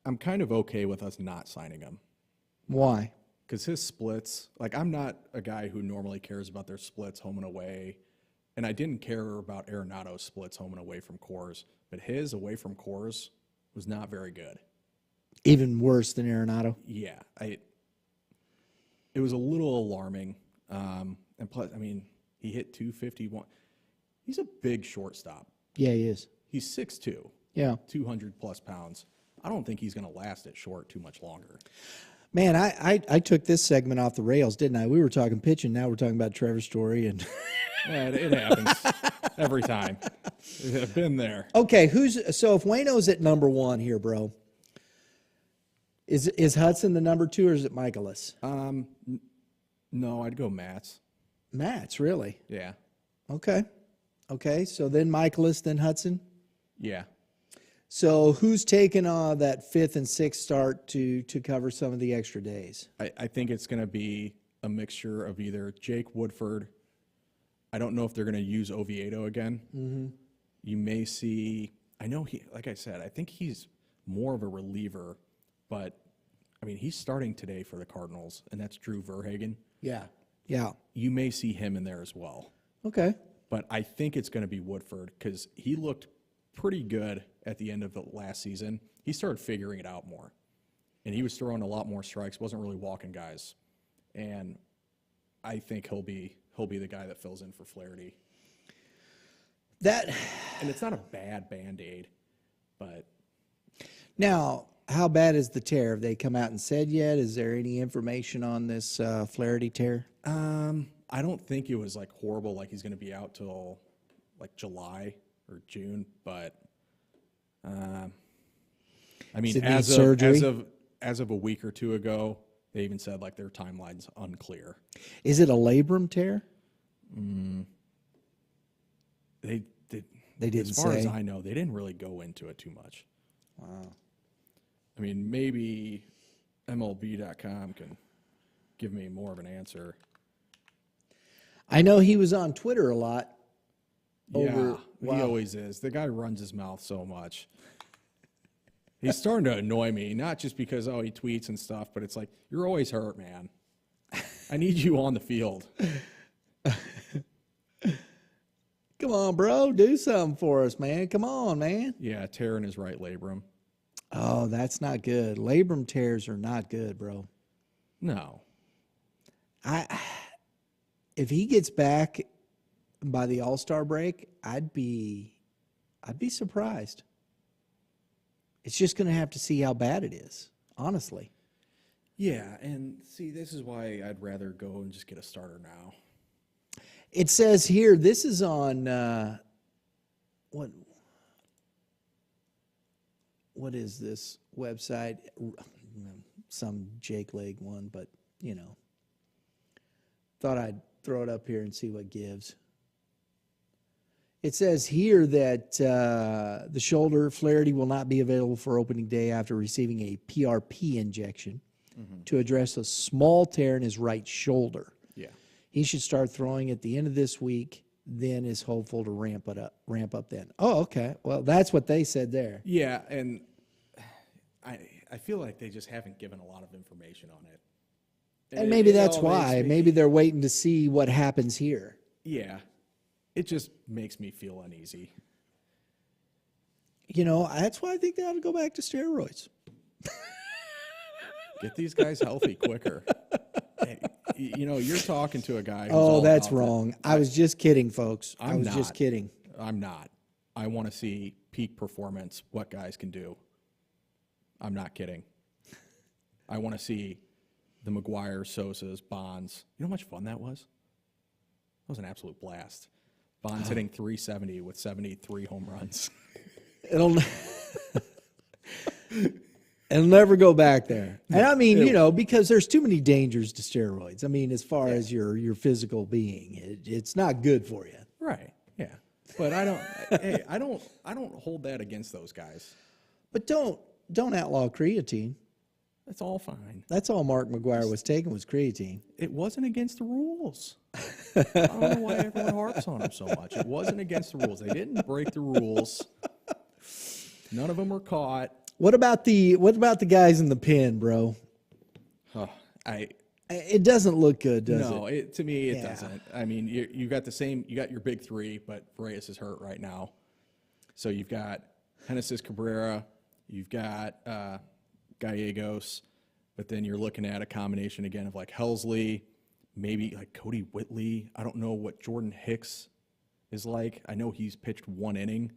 I'm kind of okay with us not signing him. Why? Because his splits, like I'm not a guy who normally cares about their splits home and away. And I didn't care about Arenado's splits home and away from Coors, but his away from Coors was not very good. Even worse than Arenado? Yeah. It was a little alarming. And plus, I mean, he hit 251. He's a big shortstop. Yeah, he is. He's 6'2". Yeah. 200 plus pounds. I don't think he's going to last at short too much longer. Man, I took this segment off the rails, didn't I? We were talking pitching. Now we're talking about Trevor Story. And yeah, it happens every time. I've been there. Okay, so if Waino's at number 1 here, bro, is Hudson the number 2 or is it Michaelis? No, I'd go Matz. Matz, really? Yeah. Okay, so then Michaelis, then Hudson? Yeah. So who's taking that 5th and 6th start to cover some of the extra days? I think it's going to be a mixture of either Jake Woodford. I don't know if they're going to use Oviedo again. Mm-hmm. You may see, I know like I said, I think he's more of a reliever, but I mean, he's starting today for the Cardinals, and that's Drew Verhagen. Yeah. You may see him in there as well. Okay. But I think it's going to be Woodford because he looked pretty good at the end of the last season. He started figuring it out more, and he was throwing a lot more strikes, wasn't really walking guys. And I think he'll be the guy that fills in for Flaherty. And it's not a bad Band-Aid, but now, how bad is the tear? Have they come out and said yet? Is there any information on this Flaherty tear? I don't think it was like horrible, like he's going to be out till like July or June, but I mean, Does it need surgery? as of a week or two ago, they even said like their timeline's unclear. Is it a labrum tear? They didn't as far as say. I know, they didn't really go into it too much. Wow. I mean, maybe MLB.com can give me more of an answer. I know he was on Twitter a lot. Yeah, he Wow. always is. The guy runs his mouth so much. He's starting to annoy me, not just because, he tweets and stuff, but it's like, you're always hurt, man. I need you on the field. Come on, bro. Do something for us, man. Come on, man. Yeah, tearing his right labrum. Oh, that's not good. Labrum tears are not good, bro. No. If he gets back by the All-Star break, I'd be surprised. It's just going to have to see how bad it is, honestly. Yeah, and see, this is why I'd rather go and just get a starter now. It says here, this is on what is this website? Some Jake Leg one, but thought I'd throw it up here and see what gives. It says here that the shoulder Flaherty will not be available for opening day after receiving a PRP injection to address a small tear in his right shoulder. Yeah. He should start throwing at the end of this week, then is hopeful to ramp up then. Oh, okay. Well, that's what they said there. Yeah, and I feel like they just haven't given a lot of information on it. And maybe that's all why. makes me- Maybe they're waiting to see what happens here. Yeah. It just makes me feel uneasy. That's why I think they ought to go back to steroids. Get these guys healthy quicker. Hey, you're talking to a guy who's Oh, all that's about that. wrong. I was just kidding, folks. I was not. just kidding. I'm not. I want to see peak performance, what guys can do. I'm not kidding. I want to see the McGuire, Sosas, Bonds. You know how much fun that was? That was an absolute blast. Bonds hitting 370 with 73 home runs. It'll never go back there. And I mean, because there's too many dangers to steroids. I mean, as far as your physical being, it's not good for you. Right. Yeah. But I don't hold that against those guys. But don't outlaw creatine. That's all fine. That's all Mark McGuire was taking was creatine. It wasn't against the rules. I don't know why everyone harps on him so much. It wasn't against the rules. They didn't break the rules. None of them were caught. What about the guys in the pen, bro? It doesn't look good, does it? No, to me it doesn't. I mean, you got your big three, but Reyes is hurt right now. So you've got Genesis Cabrera, you've got Gallegos, but then you're looking at a combination again of like Helsley, maybe like Cody Whitley. I don't know what Jordan Hicks is like. I know he's pitched one inning.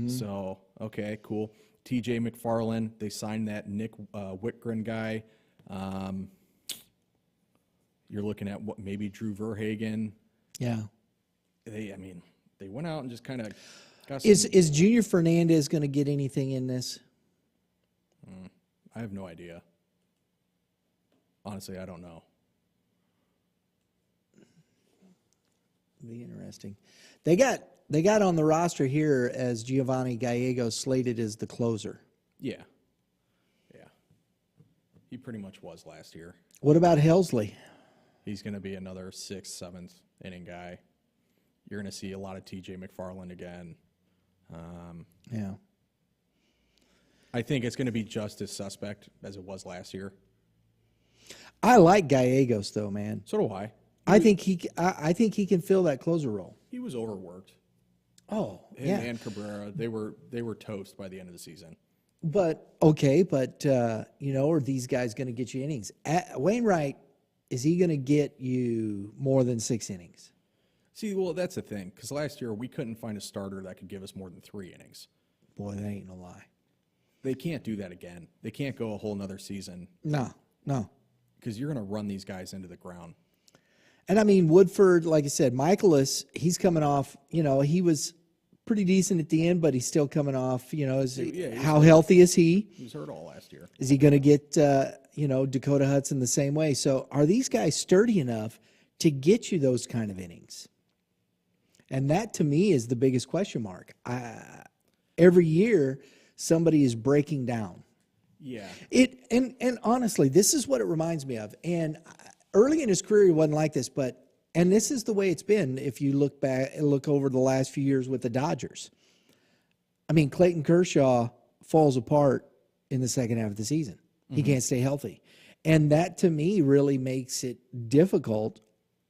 So, okay, cool. TJ McFarland, they signed that Nick Whitgren guy. You're looking at what maybe Drew Verhagen. Yeah. They went out and just kind of got some, Is Junior Fernandez going to get anything in this? I have no idea. Honestly, I don't know. Be interesting. They got on the roster here as Giovanni Gallegos slated as the closer. Yeah. He pretty much was last year. What about Helsley? He's going to be another 6th, 7th inning guy. You're going to see a lot of TJ McFarland again. Yeah. I think it's going to be just as suspect as it was last year. I like Gallegos though, man. So do I. I think he can fill that closer role. He was overworked. Oh, Him yeah. and Cabrera, they were toast by the end of the season. But are these guys going to get you innings? Wainwright, is he going to get you more than 6 innings? See, well, that's the thing, because last year we couldn't find a starter that could give us more than 3 innings. Boy, that ain't no lie. They can't do that again. They can't go a whole nother season No. because you're going to run these guys into the ground. And I mean, Woodford, like I said, Michaelis, he's coming off, he was pretty decent at the end, but he's still coming off, how healthy is he? He was hurt all last year. Is he going to get, Dakota Hudson the same way? So are these guys sturdy enough to get you those kind of innings? And that, to me, is the biggest question mark. Every year, somebody is breaking down. Yeah. And honestly, this is what it reminds me of. And early in his career, he wasn't like this, and this is the way it's been if you look over the last few years with the Dodgers. I mean, Clayton Kershaw falls apart in the second half of the season. He can't stay healthy. And that, to me, really makes it difficult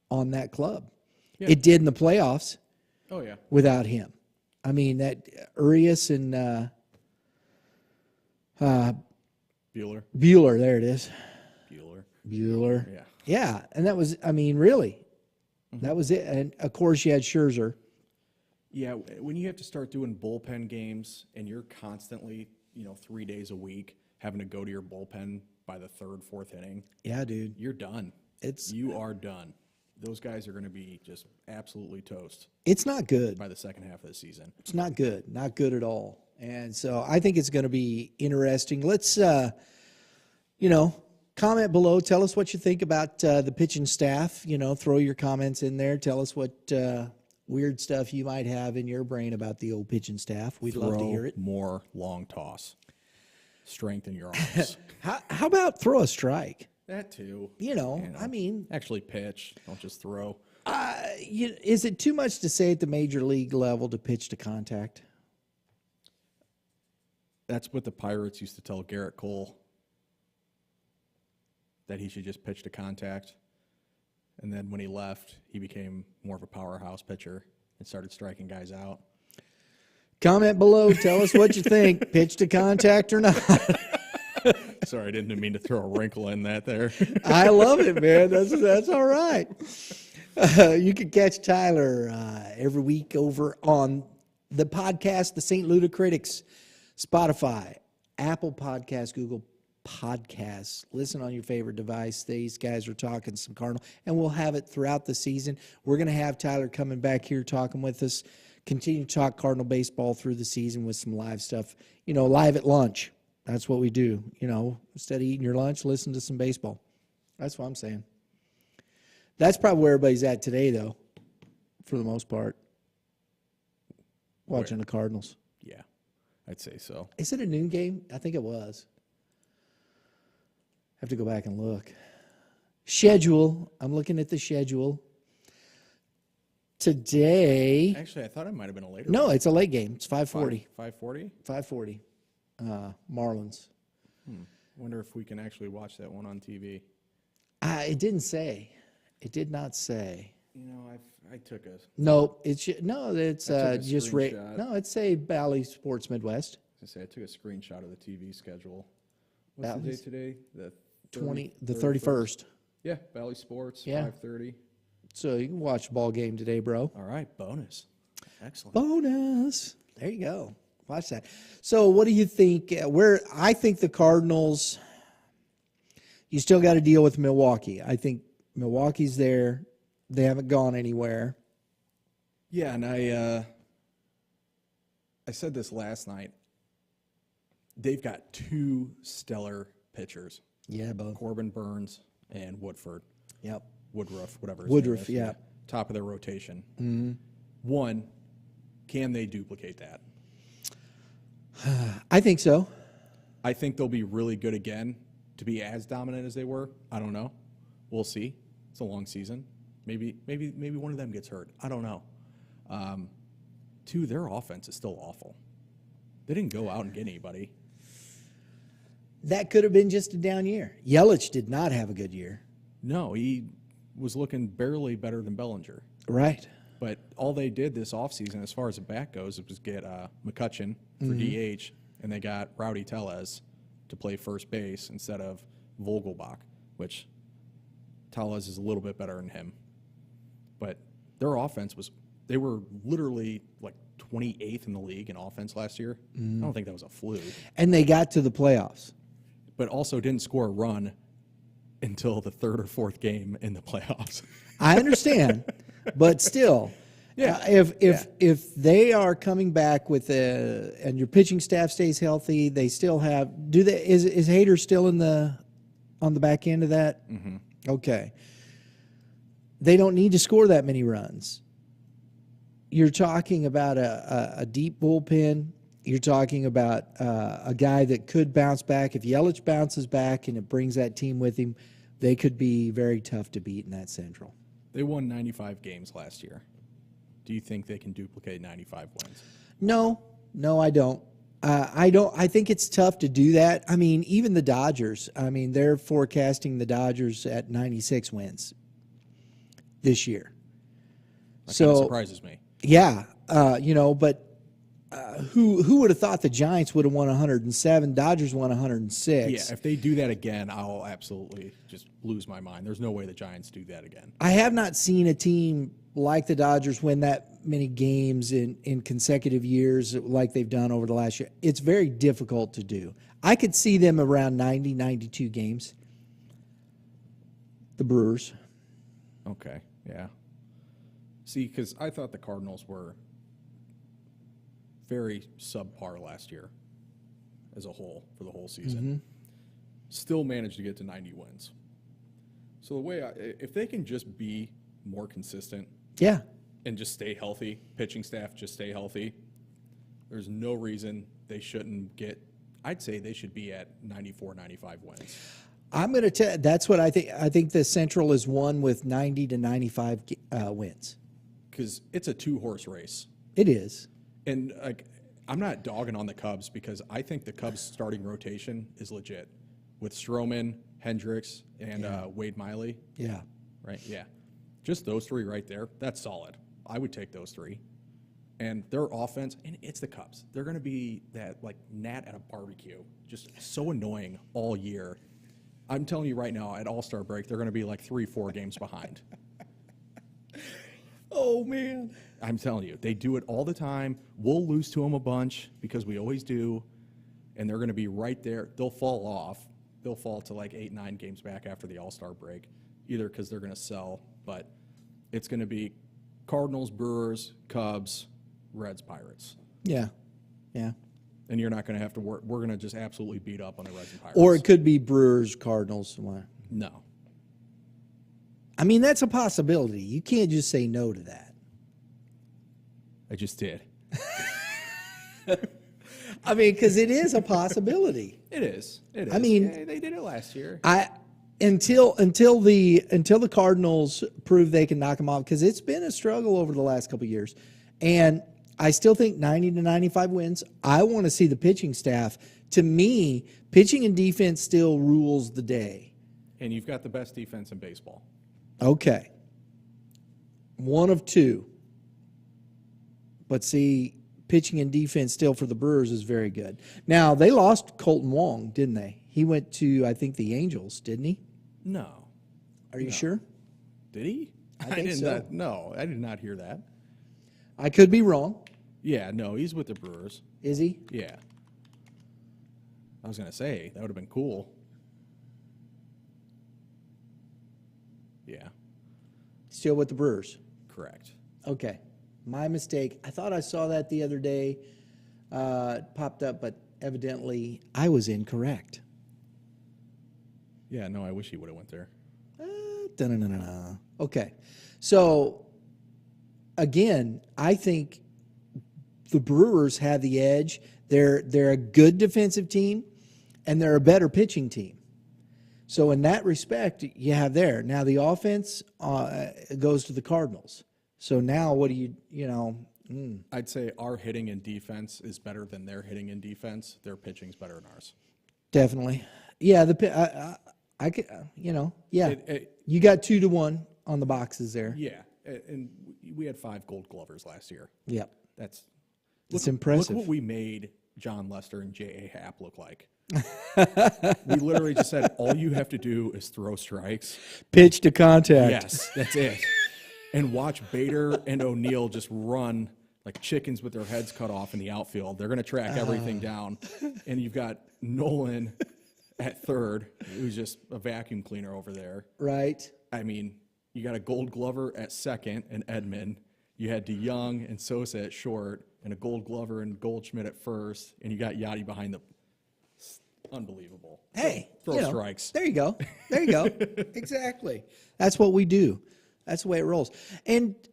on that club. Yeah. It did in the playoffs. Oh, yeah. Without him. I mean, that Urias and Bueller, there it is. Bueller. Yeah. Yeah, and that was, really, that was it. And, of course, you had Scherzer. Yeah, when you have to start doing bullpen games and you're constantly, 3 days a week having to go to your bullpen by the third, fourth inning. Yeah, dude. You're done. You are done. Those guys are going to be just absolutely toast. It's not good. By the second half of the season. It's not good. Not good at all. And so I think it's going to be interesting. Let's, comment below. Tell us what you think about the pitching staff. Throw your comments in there. Tell us what weird stuff you might have in your brain about the old pitching staff. We'd love to hear it. More long toss. Strengthen your arms. How about throw a strike? That too. Actually pitch. Don't just throw. Is it too much to say at the major league level to pitch to contact? That's what the Pirates used to tell Garrett Cole, that he should just pitch to contact. And then when he left, he became more of a powerhouse pitcher and started striking guys out. Comment below. Tell us what you think. Pitch to contact or not. Sorry, I didn't mean to throw a wrinkle in that there. I love it, man. That's all right. You can catch Tyler every week over on the podcast, the St. Lunacritics, Spotify, Apple Podcasts, Google Podcasts. Listen on your favorite device. These guys are talking some Cardinal, and we'll have it throughout the season. We're going to have Tyler coming back here talking with us, continue to talk Cardinal baseball through the season with some live stuff, live at lunch. That's what we do. Instead of eating your lunch, listen to some baseball. That's what I'm saying. That's probably where everybody's at today, though, for the most part, watching the Cardinals. Yeah, I'd say so. Is it a noon game? I think it was. Have to go back and look. Schedule. I'm looking at the schedule. Today. Actually, I thought it might have been a later No, one. It's a late game. It's 5:40. 5:40? 5:40. Marlins. Wonder if we can actually watch that one on TV. It didn't say. It did not say. I took a. No, it's just screenshot. No, it's a Valley Sports Midwest. I took a screenshot of the TV schedule. What's the date today? The 31st. Yeah, Valley Sports. Yeah. 5:30. So you can watch the ball game today, bro. All right, bonus. Excellent. Bonus. There you go. Watch that. So what do you think? I think the Cardinals, you still got to deal with Milwaukee. I think Milwaukee's there. They haven't gone anywhere. Yeah, and I said this last night. They've got two stellar pitchers. Yeah, both. Corbin Burns and Woodford. Yep. Woodruff, whatever his Woodruff, name is. yeah. Top of their rotation. Mm-hmm. One, can they duplicate that? I think so. I think they'll be really good again to be as dominant as they were. I don't know. We'll see. It's a long season. Maybe one of them gets hurt. I don't know. Two, their offense is still awful. They didn't go out and get anybody. That could have been just a down year. Yelich did not have a good year. No, he was looking barely better than Bellinger. Right. But all they did this offseason, as far as the back goes, was get McCutcheon for DH, and they got Rowdy Tellez to play first base instead of Vogelbach, which Tellez is a little bit better than him. But their offense they were literally like 28th in the league in offense last year. I don't think that was a fluke. And they got to the playoffs. But also didn't score a run until the third or fourth game in the playoffs. I understand, but still, if they are coming back with and your pitching staff stays healthy, they still have. Is Hader still on the back end of that? Mm-hmm. Okay. They don't need to score that many runs. You're talking about a deep bullpen. You're talking about a guy that could bounce back. If Yelich bounces back and it brings that team with him, they could be very tough to beat in that Central. They won 95 games last year. Do you think they can duplicate 95 wins? No, I don't. I think it's tough to do that. I mean, even the Dodgers, they're forecasting the Dodgers at 96 wins this year. That kind of surprises me. Yeah, but who would have thought the Giants would have won 107, Dodgers won 106? Yeah, if they do that again, I'll absolutely just lose my mind. There's no way the Giants do that again. I have not seen a team like the Dodgers win that many games in consecutive years like they've done over the last year. It's very difficult to do. I could see them around 90, 92 games. The Brewers. Okay, yeah. See, because I thought the Cardinals were very subpar last year as a whole for the whole season. Mm-hmm. Still managed to get to 90 wins. So the way if they can just be more consistent, yeah, and just stay healthy, pitching staff just stay healthy, there's no reason they shouldn't get. I'd say they should be at 94, 95 wins. I'm going to tell. That's what I think. I think the Central is won with 90 to 95 wins. Because it's a two-horse race. It is. And I'm not dogging on the Cubs because I think the Cubs starting rotation is legit with Stroman, Hendricks, and Wade Miley. Yeah. Right? Yeah. Just those three right there, that's solid. I would take those three. And their offense, and it's the Cubs. They're going to be that like gnat at a barbecue, just so annoying all year. I'm telling you right now, at All-Star break, they're going to be like 3-4 games behind. Oh, man. I'm telling you, they do it all the time. We'll lose to them a bunch because we always do, and they're going to be right there. They'll fall off. They'll fall to like 8-9 games back after the All-Star break, either because they're going to sell, but it's going to be Cardinals, Brewers, Cubs, Reds, Pirates. Yeah, yeah. And you're not going to have to work. We're going to just absolutely beat up on the Reds and Pirates. Or it could be Brewers, Cardinals. No. I mean, that's a possibility. You can't just say no to that. I just did. I mean, because it is a possibility. It is. It is. I mean, yeah, they did it last year. Until the Cardinals prove they can knock them off, because it's been a struggle over the last couple of years, and I still think 90 to 95 wins. I want to see the pitching staff. To me, pitching and defense still rules the day. And you've got the best defense in baseball. Okay. One of two. But see, pitching and defense still for the Brewers is very good. Now, they lost Colton Wong, didn't they? He went to, I think, the Angels, didn't he? No. Are you sure? Did he? I think so. No, I did not hear that. I could be wrong. Yeah, no, he's with the Brewers. Is he? Yeah. I was going to say, that would have been cool. Yeah. Still with the Brewers? Correct. Okay. My mistake. I thought I saw that the other day. It popped up, but evidently I was incorrect. Yeah, no, I wish he would have went there. Okay. So, again, I think the Brewers have the edge. They're a good defensive team, and they're a better pitching team. So in that respect, you have there. Now the offense goes to the Cardinals. So now what do you? I'd say our hitting and defense is better than their hitting and defense. Their pitching's better than ours. Definitely. Yeah, I could, yeah. You got 2-1 on the boxes there. Yeah, and we had 5 Gold Glovers last year. Yep. That's impressive. Look what we made John Lester and J.A. Happ look like. We literally just said, all you have to do is throw strikes. Pitch to contact. Yes, that's it. And watch Bader and O'Neill just run like chickens with their heads cut off in the outfield. They're going to track everything down. And you've got Nolan at third, who's just a vacuum cleaner over there. Right. I mean, you got a Gold Glover at second and Edmund. You had DeYoung and Sosa at short, and a Gold Glover and Goldschmidt at first, and you got Yachty behind the. Unbelievable. Hey, throw strikes. There you go. There you go. Exactly. That's what we do. That's the way it rolls.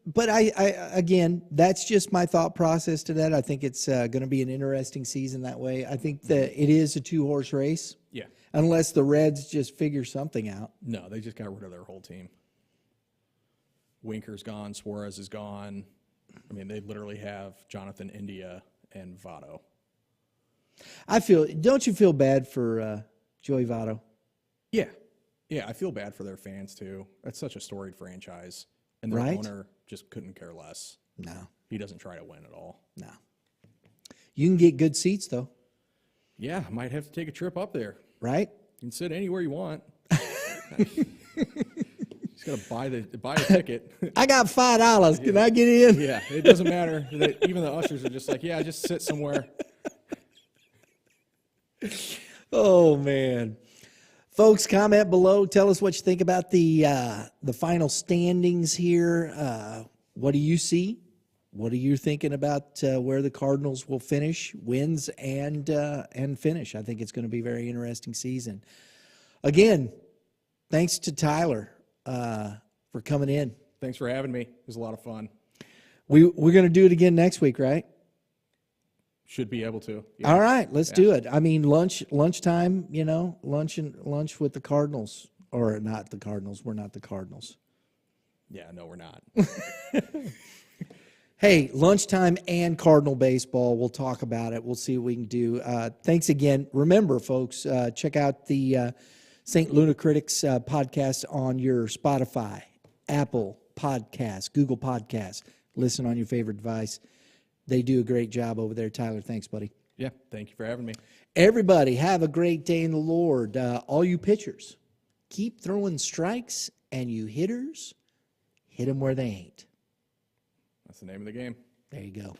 But I again, that's just my thought process to that. I think it's going to be an interesting season that way. I think that it is a 2-horse race. Yeah. Unless the Reds just figure something out. No, they just got rid of their whole team. Winker's gone. Suarez is gone. I mean, they literally have Jonathan India and Votto. Don't you feel bad for Joey Votto? Yeah. Yeah, I feel bad for their fans, too. That's such a storied franchise. And their Right? owner just couldn't care less. No. He doesn't try to win at all. No. You can get good seats, though. Yeah, might have to take a trip up there. Right? You can sit anywhere you want. Just got to buy a ticket. I got $5. Can I get in? Yeah, it doesn't matter. Even the ushers are just like, yeah, just sit somewhere. Oh, man. Folks, comment below. Tell us what you think about the final standings here. What do you see? What are you thinking about where the Cardinals will finish, wins and finish? I think it's going to be a very interesting season. Again, thanks to Tyler for coming in. Thanks for having me. It was a lot of fun. We're going to do it again next week, right? Should be able to. Yeah. All right, let's do it. I mean, lunchtime, lunch with the Cardinals, or not the Cardinals. We're not the Cardinals. Yeah, no, we're not. Hey, lunchtime and Cardinal baseball. We'll talk about it. We'll see what we can do. Thanks again. Remember, folks, check out the St. Lunacritics podcast on your Spotify, Apple Podcasts, Google Podcasts. Listen on your favorite device. They do a great job over there. Tyler, thanks, buddy. Yeah, thank you for having me. Everybody, have a great day in the Lord. All you pitchers, keep throwing strikes, and you hitters, hit them where they ain't. That's the name of the game. There you go.